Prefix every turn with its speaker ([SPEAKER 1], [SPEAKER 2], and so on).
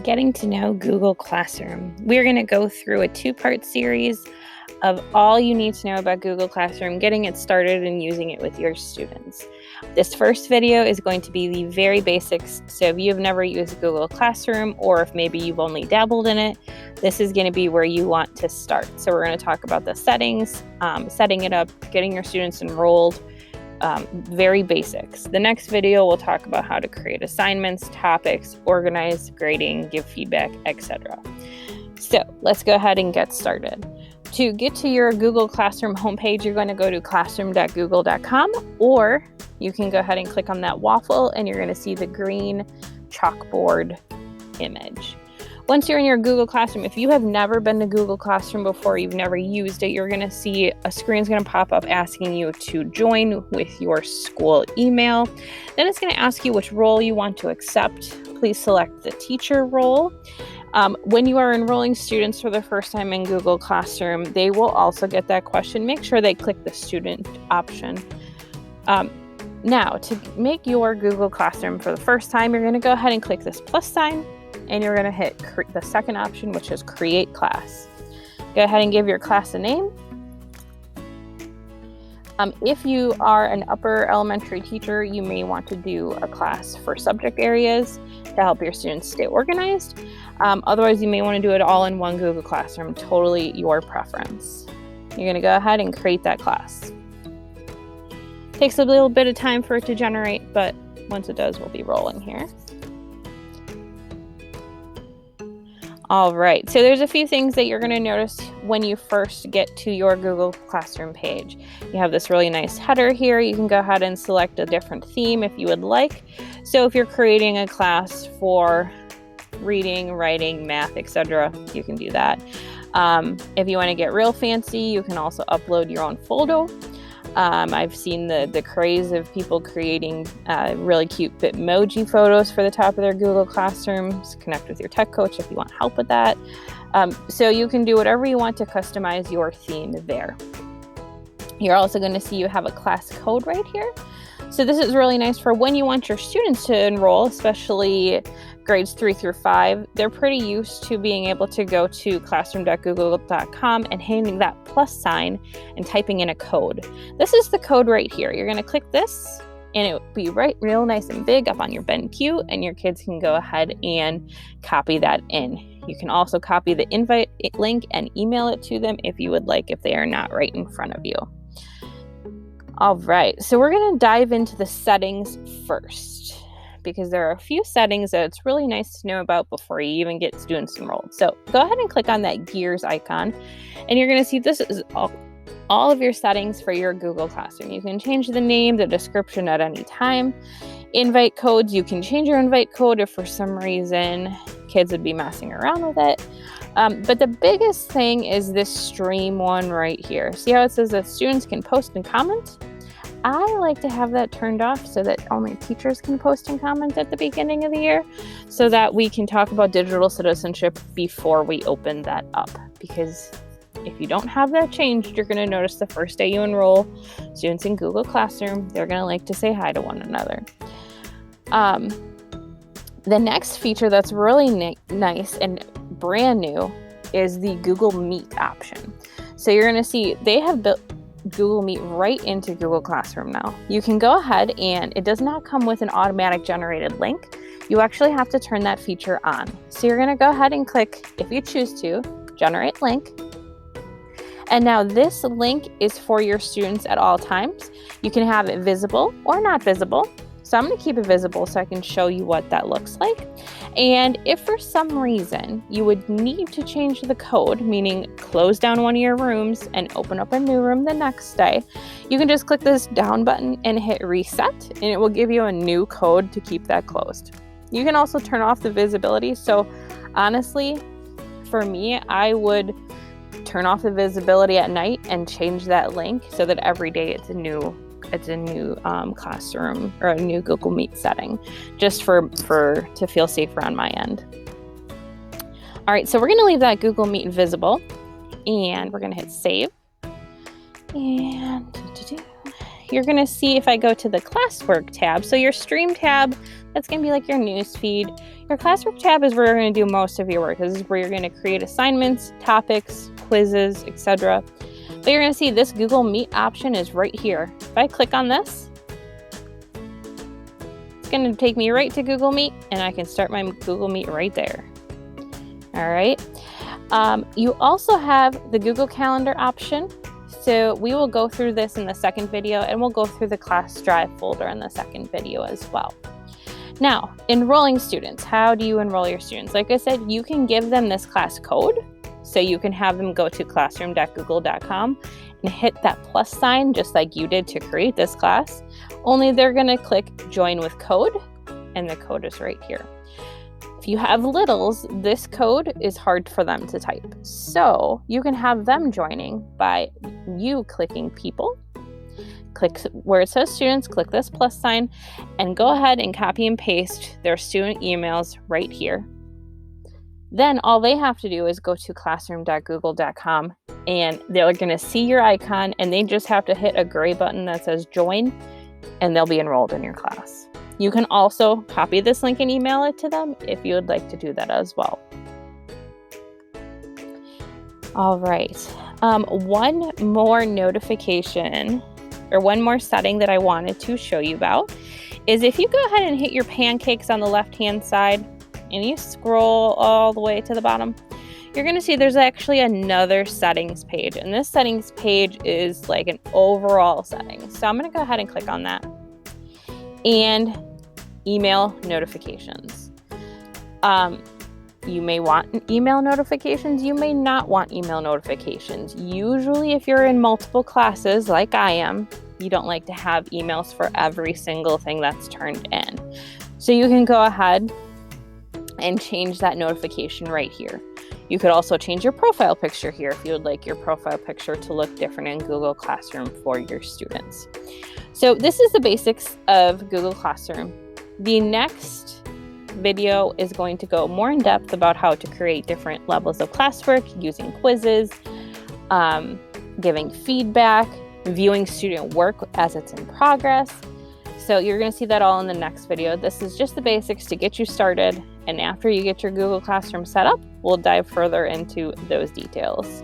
[SPEAKER 1] Getting to know Google Classroom. We're going to go through a two-part series of all you need to know about Google Classroom, getting it started and using it with your students. This first video is going to be the very basics, so if you've never used Google Classroom or if maybe you've only dabbled in it, this is going to be where you want to start. So we're going to talk about the settings, setting it up, getting your students enrolled, very basics. The next video we'll talk about how to create assignments, topics, organize, grading, give feedback, etc. So let's go ahead and get started. To get to your Google Classroom homepage, you're going to go to classroom.google.com, or you can go ahead and click on that waffle and you're going to see the green chalkboard image. Once you're in your Google Classroom, if you have never been to Google Classroom before, you've never used it, you're going to see a screen's going to pop up asking you to join with your school email. Then it's going to ask you which role you want to accept. Please select the teacher role. When you are enrolling students for the first time in Google Classroom, they will also get that question. Make sure they click the student option. Now, to make your Google Classroom for the first time, you're going to go ahead and click this plus sign, and you're going to hit the second option, which is create class. Go ahead and give your class a name. If you are an upper elementary teacher, you may want to do a class for subject areas to help your students stay organized. Otherwise, you may want to do it all in one Google Classroom, totally your preference. You're going to go ahead and create that class. Takes a little bit of time for it to generate, but once it does, we'll be rolling here. All right, so there's a few things that you're going to notice when you first get to your Google Classroom page. You have this really nice header here. You can go ahead and select a different theme if you would like. So if you're creating a class for reading, writing, math, etc., you can do that. If you want to get real fancy, you can also upload your own photo. I've seen the craze of people creating really cute Bitmoji photos for the top of their Google Classrooms. Connect with your tech coach if you want help with that. So you can do whatever you want to customize your theme there. You're also going to see you have a class code right here. So this is really nice for when you want your students to enroll, especially grades 3 through 5. They're pretty used to being able to go to classroom.google.com and hitting that plus sign and typing in a code. This is the code right here. You're going to click this and it will be real nice and big up on your BenQ, and your kids can go ahead and copy that in. You can also copy the invite link and email it to them if you would like, if they are not right in front of you. All right, so we're going to dive into the settings first, because there are a few settings that it's really nice to know about before you even get students enrolled. So go ahead and click on that gears icon, and you're going to see this is all of your settings for your Google Classroom. You can change the name, the description at any time. Invite codes, you can change your invite code if for some reason kids would be messing around with it. But the biggest thing is this stream one right here. See how it says that students can post and comment? I like to have that turned off so that only teachers can post and comment at the beginning of the year, so that we can talk about digital citizenship before we open that up. Because if you don't have that changed, you're going to notice the first day you enroll students in Google Classroom, they're going to like to say hi to one another. The next feature that's really nice and brand new is the Google Meet option. So you're going to see they have built Google Meet right into Google Classroom now. You can go ahead, and it does not come with an automatic generated link. You actually have to turn that feature on. So you're going to go ahead and click, if you choose to, generate link. And now this link is for your students at all times. You can have it visible or not visible. So I'm going to keep it visible so I can show you what that looks like. And if for some reason you would need to change the code, meaning close down one of your rooms and open up a new room the next day, you can just click this down button and hit reset, and it will give you a new code to keep that closed. You can also turn off the visibility. So honestly, for me, I would turn off the visibility at night and change that link so that every day it's a new classroom or a new Google Meet setting, just to feel safer on my end. All right, so we're going to leave that Google Meet visible, and we're going to hit save. And you're going to see if I go to the classwork tab. So your stream tab, That's going to be like your news feed. Your classwork tab is where you're going to do most of your work. This is where you're going to create assignments, topics, quizzes, etc. But you're going to see this Google Meet option is right here. If I click on this, it's going to take me right to Google Meet, and I can start my Google Meet right there. All right. You also have the Google Calendar option. So we will go through this in the second video, and we'll go through the class drive folder in the second video as well. Now, enrolling students. How do you enroll your students? Like I said, you can give them this class code. So you can have them go to classroom.google.com and hit that plus sign just like you did to create this class. Only they're going to click join with code, and the code is right here. If you have littles, this code is hard for them to type. So you can have them joining by you clicking people, click where it says students, click this plus sign, and go ahead and copy and paste their student emails right here. Then all they have to do is go to classroom.google.com, and they're going to see your icon, and they just have to hit a gray button that says join, and they'll be enrolled in your class. You can also copy this link and email it to them if you would like to do that as well. All right. One more notification, or one more setting that I wanted to show you about is if you go ahead and hit your pancakes on the left-hand side and you scroll all the way to the bottom, you're going to see there's actually another settings page. And this settings page is like an overall setting. So I'm going to go ahead and click on that. And email notifications. You may want email notifications. You may not want email notifications. Usually if you're in multiple classes like I am, you don't like to have emails for every single thing that's turned in. So you can go ahead and change that notification right here. You could also change your profile picture here if you would like your profile picture to look different in Google Classroom for your students. So this is the basics of Google Classroom. The next video is going to go more in depth about how to create different levels of classwork using quizzes, giving feedback, viewing student work as it's in progress. So you're going to see that all in the next video. This is just the basics to get you started. And after you get your Google Classroom set up, we'll dive further into those details.